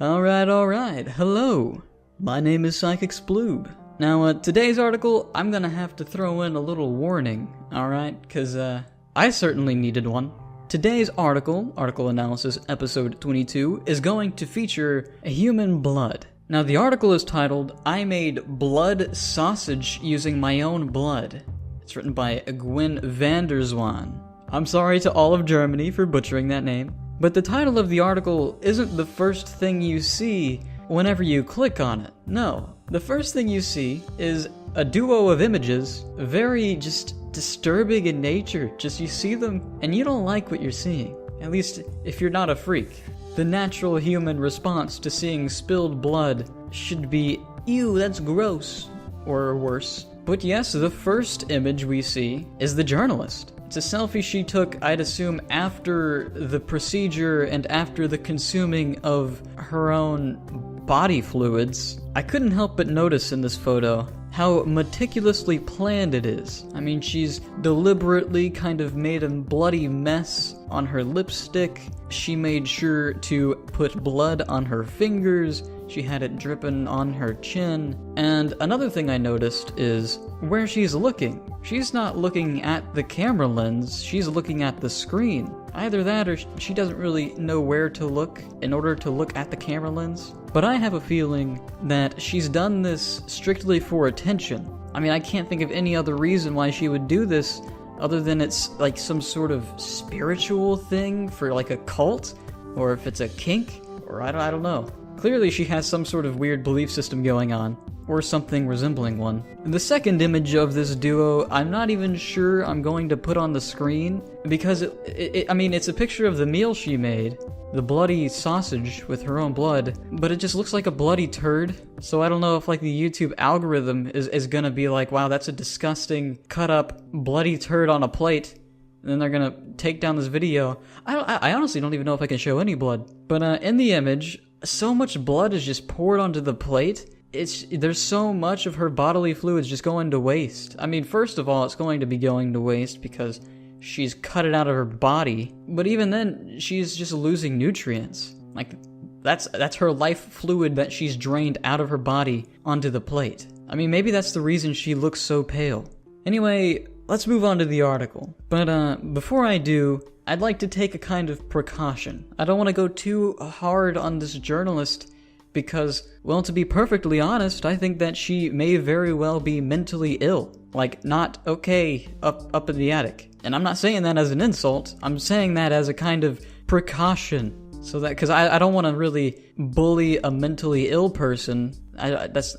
Alright. Hello. My name is Psychic Sploob. Now, today's article, I'm gonna have to throw in a little warning, alright? Because, I certainly needed one. Today's article analysis episode 22, is going to feature human blood. Now, the article is titled, I Made Blood Sausage Using My Own Blood. It's written by Gwen van der Zwaan. I'm sorry to all of Germany for butchering that name. But the title of the article isn't the first thing you see whenever you click on it. No, the first thing you see is a duo of images, very just disturbing in nature. Just you see them and you don't like what you're seeing. At least if you're not a freak. The natural human response to seeing spilled blood should be, ew, that's gross, or worse. But yes, the first image we see is the journalist. It's a selfie she took, I'd assume, after the procedure and after the consuming of her own body fluids. I couldn't help but notice in this photo how meticulously planned it is. I mean, she's deliberately kind of made a bloody mess on her lipstick. She made sure to put blood on her fingers. She had it dripping on her chin. And another thing I noticed is where she's looking. She's not looking at the camera lens, she's looking at the screen. Either that or she doesn't really know where to look in order to look at the camera lens. But I have a feeling that she's done this strictly for attention. I mean, I can't think of any other reason why she would do this other than it's like some sort of spiritual thing for like a cult, or if it's a kink, or I don't know. Clearly she has some sort of weird belief system going on, or something resembling one. The second image of this duo, I'm not even sure I'm going to put on the screen, because it's a picture of the meal she made, the bloody sausage with her own blood, but it just looks like a bloody turd. So I don't know if like the YouTube algorithm is gonna be like, wow, that's a disgusting cut up bloody turd on a plate. And then they're gonna take down this video. I honestly don't even know if I can show any blood. But in the image, so much blood is just poured onto the plate. There's so much of her bodily fluids just going to waste. I mean, first of all, it's going to be going to waste because she's cut it out of her body. But even then, she's just losing nutrients. Like, that's her life fluid that she's drained out of her body onto the plate. I mean, maybe that's the reason she looks so pale. Anyway, let's move on to the article. But before I do, I'd like to take a kind of precaution. I don't want to go too hard on this journalist because, well, to be perfectly honest, I think that she may very well be mentally ill. Like, not okay up in the attic. And I'm not saying that as an insult, I'm saying that as a kind of precaution. So that, because I don't want to really bully a mentally ill person. That's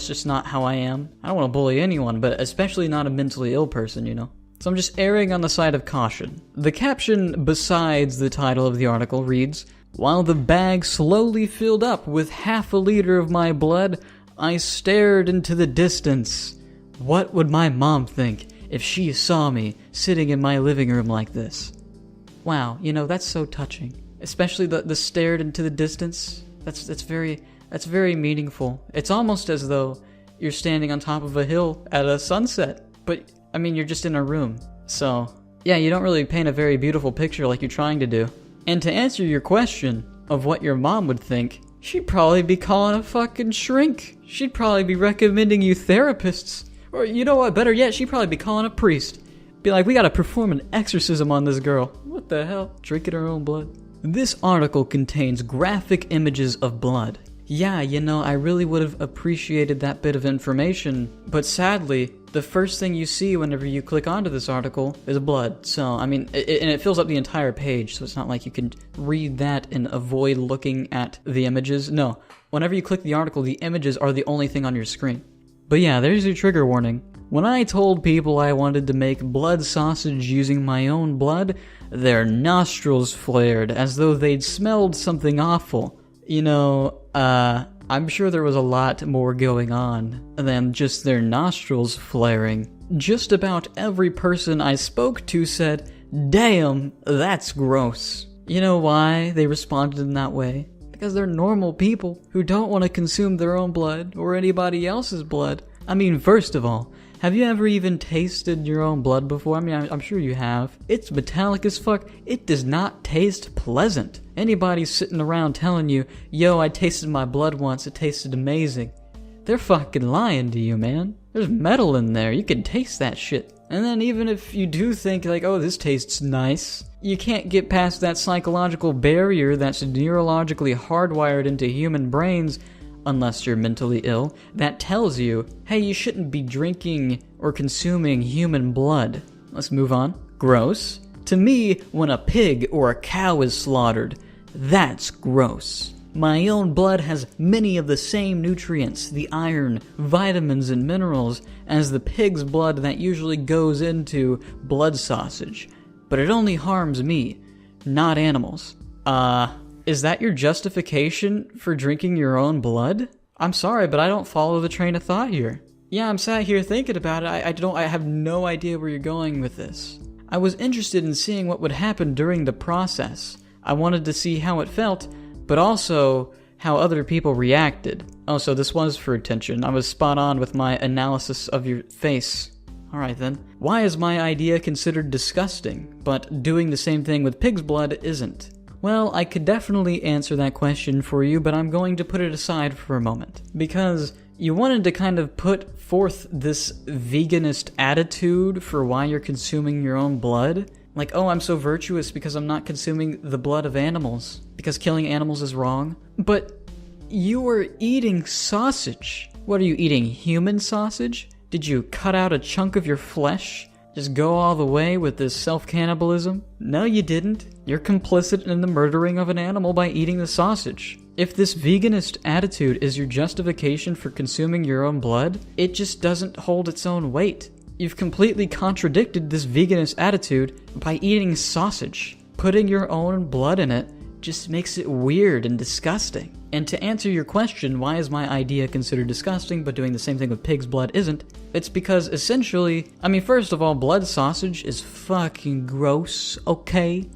just not how I am. I don't want to bully anyone, but especially not a mentally ill person, you know? So I'm just erring on the side of caution. The caption besides the title of the article reads, while the bag slowly filled up with half a liter of my blood, I stared into the distance. What would my mom think if she saw me sitting in my living room like this? Wow, you know, that's so touching. Especially the stared into the distance. That's very meaningful. It's almost as though you're standing on top of a hill at a sunset. But, I mean, you're just in a room. So, yeah, you don't really paint a very beautiful picture like you're trying to do. And to answer your question of what your mom would think, she'd probably be calling a fucking shrink. She'd probably be recommending you therapists. Or, you know what, better yet, she'd probably be calling a priest. Be like, we gotta perform an exorcism on this girl. What the hell? Drinking her own blood? This article contains graphic images of blood. Yeah, you know, I really would have appreciated that bit of information, but sadly, the first thing you see whenever you click onto this article is blood. So, I mean, and it fills up the entire page, so it's not like you can read that and avoid looking at the images. No, whenever you click the article, the images are the only thing on your screen. But yeah, there's your trigger warning. When I told people I wanted to make blood sausage using my own blood, their nostrils flared as though they'd smelled something awful. You know, I'm sure there was a lot more going on than just their nostrils flaring. Just about every person I spoke to said, damn, that's gross. You know why they responded in that way? Because they're normal people who don't want to consume their own blood or anybody else's blood. I mean, first of all, Have you ever even tasted your own blood before? I mean, I'm sure you have. It's metallic as fuck. It does not taste pleasant. Anybody sitting around telling you, yo, I tasted my blood once, it tasted amazing. They're fucking lying to you, man. There's metal in there. You can taste that shit. And then even if you do think like, oh, this tastes nice, you can't get past that psychological barrier that's neurologically hardwired into human brains, unless you're mentally ill, that tells you, hey, you shouldn't be drinking or consuming human blood. Let's move on. Gross. To me, when a pig or a cow is slaughtered, that's gross. My own blood has many of the same nutrients, the iron, vitamins, and minerals, as the pig's blood that usually goes into blood sausage. But it only harms me, not animals. Is that your justification for drinking your own blood? I'm sorry, but I don't follow the train of thought here. Yeah, I'm sat here thinking about it. I have no idea where you're going with this. I was interested in seeing what would happen during the process. I wanted to see how it felt, but also how other people reacted. Oh, so this was for attention. I was spot on with my analysis of your face. Alright then. Why is my idea considered disgusting, but doing the same thing with pig's blood isn't? Well, I could definitely answer that question for you, but I'm going to put it aside for a moment. Because you wanted to kind of put forth this veganist attitude for why you're consuming your own blood. Like, oh, I'm so virtuous because I'm not consuming the blood of animals, because killing animals is wrong. But you were eating sausage. What are you eating, human sausage? Did you cut out a chunk of your flesh? Just go all the way with this self-cannibalism? No, you didn't. You're complicit in the murdering of an animal by eating the sausage. If this veganist attitude is your justification for consuming your own blood, it just doesn't hold its own weight. You've completely contradicted this veganist attitude by eating sausage. Putting your own blood in it just makes it weird and disgusting. And to answer your question, why is my idea considered disgusting but doing the same thing with pig's blood isn't? It's because essentially, I mean, first of all, blood sausage is fucking gross, okay?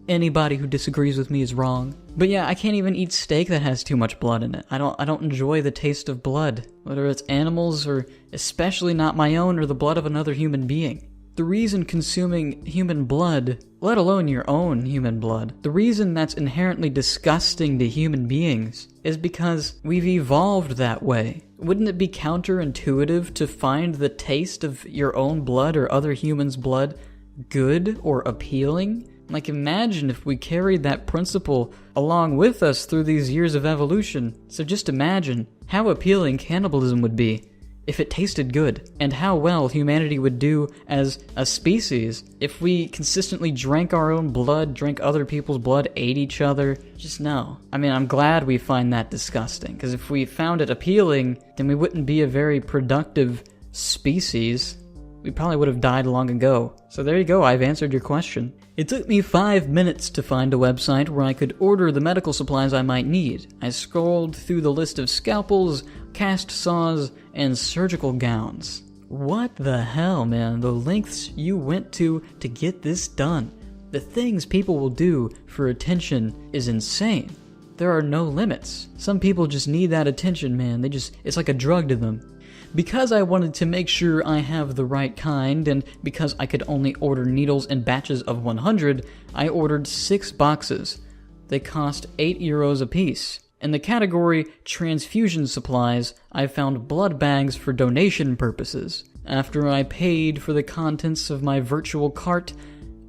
Anybody who disagrees with me is wrong. But yeah, I can't even eat steak that has too much blood in it. I don't enjoy the taste of blood, whether it's animals or especially not my own or the blood of another human being. The reason consuming human blood, let alone your own human blood, the reason that's inherently disgusting to human beings is because we've evolved that way. Wouldn't it be counterintuitive to find the taste of your own blood or other humans' blood good or appealing? Like, imagine if we carried that principle along with us through these years of evolution. So just imagine how appealing cannibalism would be if it tasted good, and how well humanity would do as a species if we consistently drank our own blood, drank other people's blood, ate each other. Just no. I mean, I'm glad we find that disgusting, because if we found it appealing, then we wouldn't be a very productive species. We probably would have died long ago. So there you go, I've answered your question. It took me 5 minutes to find a website where I could order the medical supplies I might need. I scrolled through the list of scalpels, cast saws, and surgical gowns. What the hell, man? The lengths you went to get this done. The things people will do for attention is insane. There are no limits. Some people just need that attention, man. It's like a drug to them. Because I wanted to make sure I have the right kind, and because I could only order needles in batches of 100, I ordered 6 boxes. They cost €8 a piece. In the category transfusion supplies, I found blood bags for donation purposes. After I paid for the contents of my virtual cart,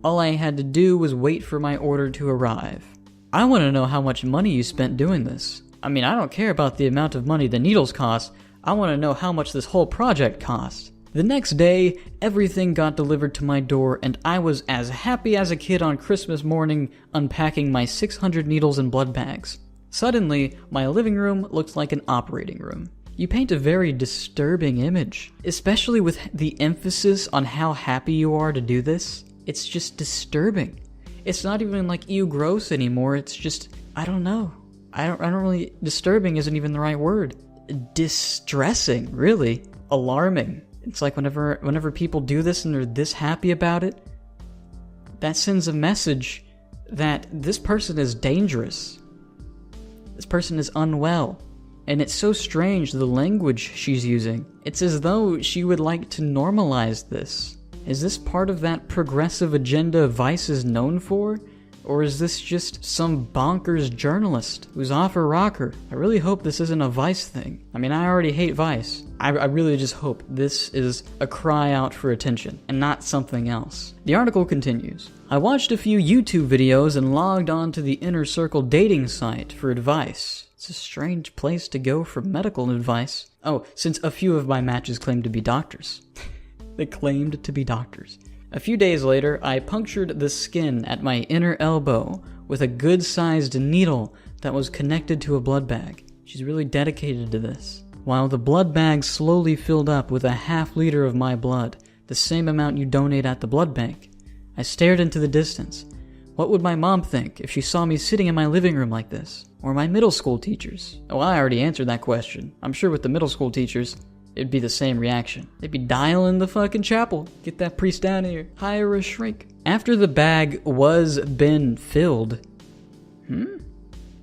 all I had to do was wait for my order to arrive. I want to know how much money you spent doing this. I mean, I don't care about the amount of money the needles cost. I want to know how much this whole project cost. The next day, everything got delivered to my door, and I was as happy as a kid on Christmas morning unpacking my 600 needles and blood bags. Suddenly, my living room looked like an operating room. You paint a very disturbing image, especially with the emphasis on how happy you are to do this. It's just disturbing. It's not even like ew gross anymore, it's just, I don't know. I don't really, disturbing isn't even the right word. Distressing, really. Alarming. It's like whenever people do this and they're this happy about it, that sends a message that this person is dangerous. This person is unwell. And it's so strange, the language she's using. It's as though she would like to normalize this. Is this part of that progressive agenda Vice is known for? Or is this just some bonkers journalist who's off her rocker? I really hope this isn't a Vice thing. I mean, I already hate Vice. I really just hope this is a cry out for attention and not something else. The article continues. I watched a few YouTube videos and logged on to the Inner Circle dating site for advice. It's a strange place to go for medical advice. Oh, since a few of my matches claimed to be doctors. They claimed to be doctors. A few days later, I punctured the skin at my inner elbow with a good-sized needle that was connected to a blood bag. She's really dedicated to this. While the blood bag slowly filled up with a half-liter of my blood, the same amount you donate at the blood bank, I stared into the distance. What would my mom think if she saw me sitting in my living room like this? Or my middle school teachers? Oh, I already answered that question. I'm sure with the middle school teachers, it'd be the same reaction. They'd be dialing the fucking chapel. Get that priest down here. Hire a shrink. After the bag was been filled,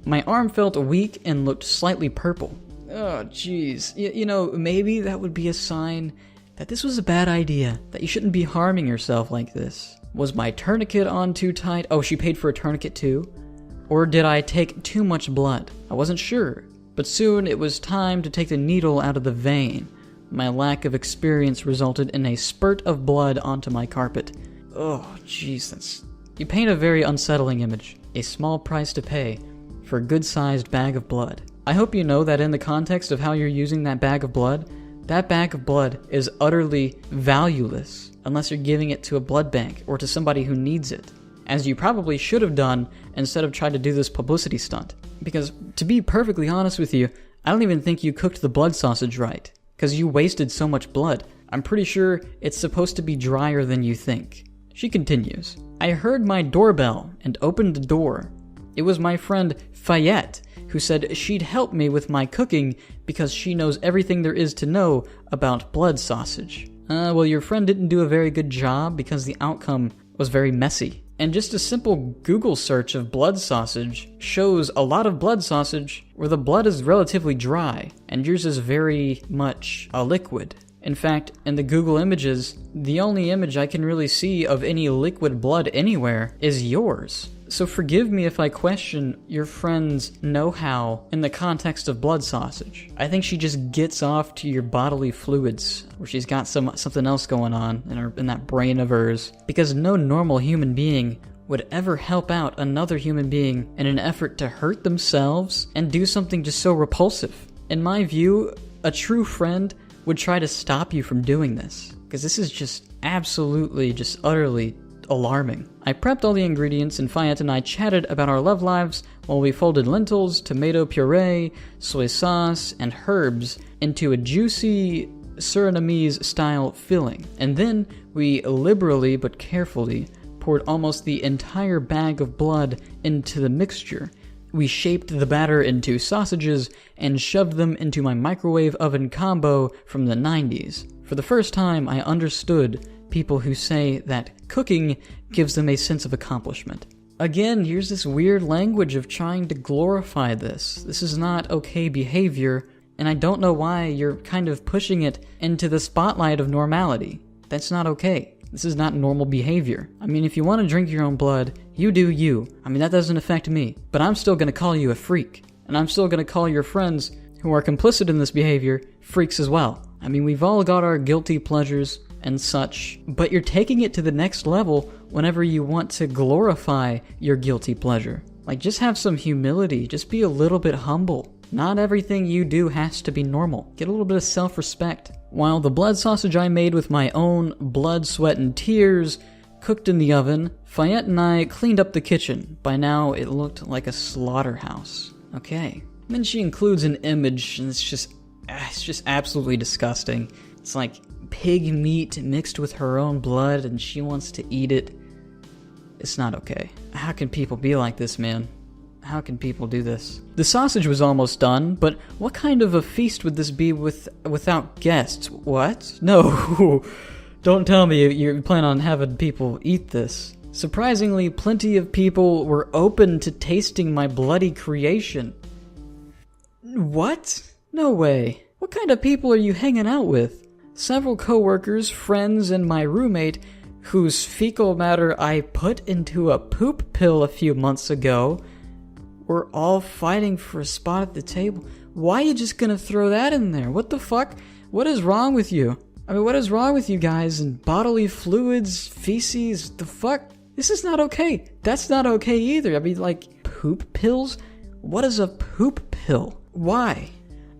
my arm felt weak and looked slightly purple. Oh, jeez. You know, maybe that would be a sign that this was a bad idea, that you shouldn't be harming yourself like this. Was my tourniquet on too tight? Oh, she paid for a tourniquet too? Or did I take too much blood? I wasn't sure. But soon it was time to take the needle out of the vein. My lack of experience resulted in a spurt of blood onto my carpet. Oh, jeez, You paint a very unsettling image. A small price to pay for a good-sized bag of blood. I hope you know that in the context of how you're using that bag of blood is utterly valueless unless you're giving it to a blood bank or to somebody who needs it. As you probably should have done instead of trying to do this publicity stunt. Because, to be perfectly honest with you, I don't even think you cooked the blood sausage right. Because you wasted so much blood. I'm pretty sure it's supposed to be drier than you think. She continues. I heard my doorbell and opened the door. It was my friend Fayette, who said she'd help me with my cooking because she knows everything there is to know about blood sausage. Well, your friend didn't do a very good job because the outcome was very messy. And just a simple Google search of blood sausage shows a lot of blood sausage where the blood is relatively dry, and yours is very much a liquid. In fact, in the Google images, the only image I can really see of any liquid blood anywhere is yours. So forgive me if I question your friend's know-how in the context of blood sausage. I think she just gets off to your bodily fluids, where she's got something else going on in that brain of hers. Because no normal human being would ever help out another human being in an effort to hurt themselves and do something just so repulsive. In my view, a true friend would try to stop you from doing this. Because this is just absolutely, just utterly alarming. I prepped all the ingredients and Fayette and I chatted about our love lives while we folded lentils, tomato puree, soy sauce, and herbs into a juicy Surinamese-style filling. And then we liberally but carefully poured almost the entire bag of blood into the mixture. We shaped the batter into sausages and shoved them into my microwave oven combo from the 90s. For the first time, I understood people who say that cooking gives them a sense of accomplishment. Again, here's this weird language of trying to glorify this. This is not okay behavior, and I don't know why you're kind of pushing it into the spotlight of normality. That's not okay. This is not normal behavior. I mean, if you want to drink your own blood, you do you. I mean, that doesn't affect me. But I'm still going to call you a freak. And I'm still going to call your friends who are complicit in this behavior freaks as well. I mean, we've all got our guilty pleasures and such, but you're taking it to the next level whenever you want to glorify your guilty pleasure. Like, just have some humility. Just be a little bit humble. Not everything you do has to be normal. Get a little bit of self-respect. While the blood sausage I made with my own blood, sweat, and tears cooked in the oven, Fayette and I cleaned up the kitchen. By now, it looked like a slaughterhouse. Okay. And then she includes an image, and it's just absolutely disgusting. It's like pig meat mixed with her own blood, and she wants to eat it. It's not okay. How can people be like this, man? How can people do this? The sausage was almost done, but what kind of a feast would this be without guests? What? No, don't tell me you plan on having people eat this. Surprisingly, plenty of people were open to tasting my bloody creation. What? No way. What kind of people are you hanging out with? Several coworkers, friends, and my roommate, whose fecal matter I put into a poop pill a few months ago, were all fighting for a spot at the table. Why are you just gonna throw that in there? What the fuck? What is wrong with you? I mean, what is wrong with you guys? And bodily fluids, feces, the fuck? This is not okay. That's not okay either. I mean, like, poop pills? What is a poop pill? Why?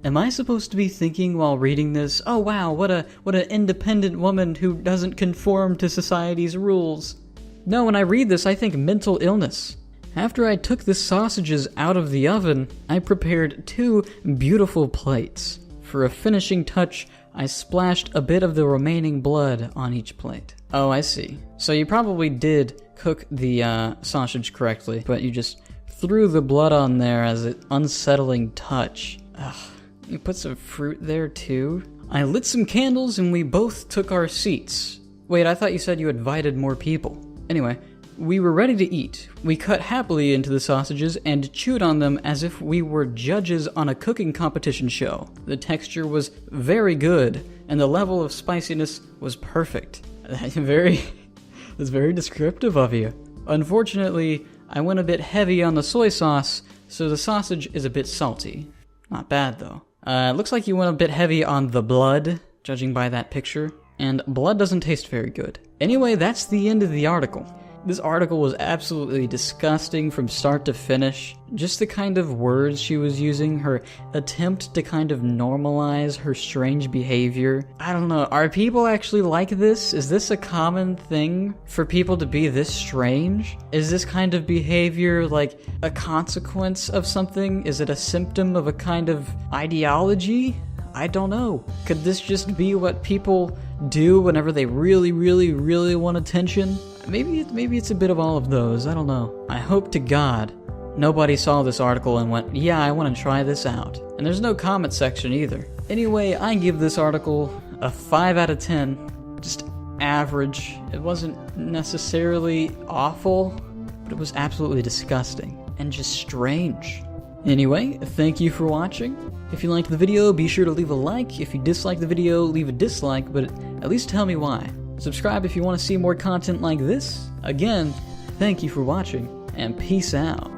Am I supposed to be thinking while reading this, oh wow, what an independent woman who doesn't conform to society's rules? No, when I read this, I think mental illness. After I took the sausages out of the oven, I prepared 2 beautiful plates. For a finishing touch, I splashed a bit of the remaining blood on each plate. Oh, I see. So you probably did cook the sausage correctly, but you just threw the blood on there as an unsettling touch. Ugh. You put some fruit there too? I lit some candles and we both took our seats. Wait, I thought you said you invited more people. Anyway, we were ready to eat. We cut happily into the sausages and chewed on them as if we were judges on a cooking competition show. The texture was very good and the level of spiciness was perfect. That's very descriptive of you. Unfortunately, I went a bit heavy on the soy sauce, so the sausage is a bit salty. Not bad though. It looks like you went a bit heavy on the blood, judging by that picture, and blood doesn't taste very good. Anyway, that's the end of the article. This article was absolutely disgusting from start to finish. Just the kind of words she was using, her attempt to kind of normalize her strange behavior. I don't know, are people actually like this? Is this a common thing for people to be this strange? Is this kind of behavior like a consequence of something? Is it a symptom of a kind of ideology? I don't know. Could this just be what people do whenever they really, really, really want attention? Maybe it's a bit of all of those, I don't know. I hope to God nobody saw this article and went, yeah, I want to try this out. And there's no comment section either. Anyway, I give this article a 5 out of 10. Just average. It wasn't necessarily awful, but it was absolutely disgusting and just strange. Anyway, thank you for watching. If you liked the video, be sure to leave a like. If you disliked the video, leave a dislike, but at least tell me why. Subscribe if you want to see more content like this. Again, thank you for watching, and peace out.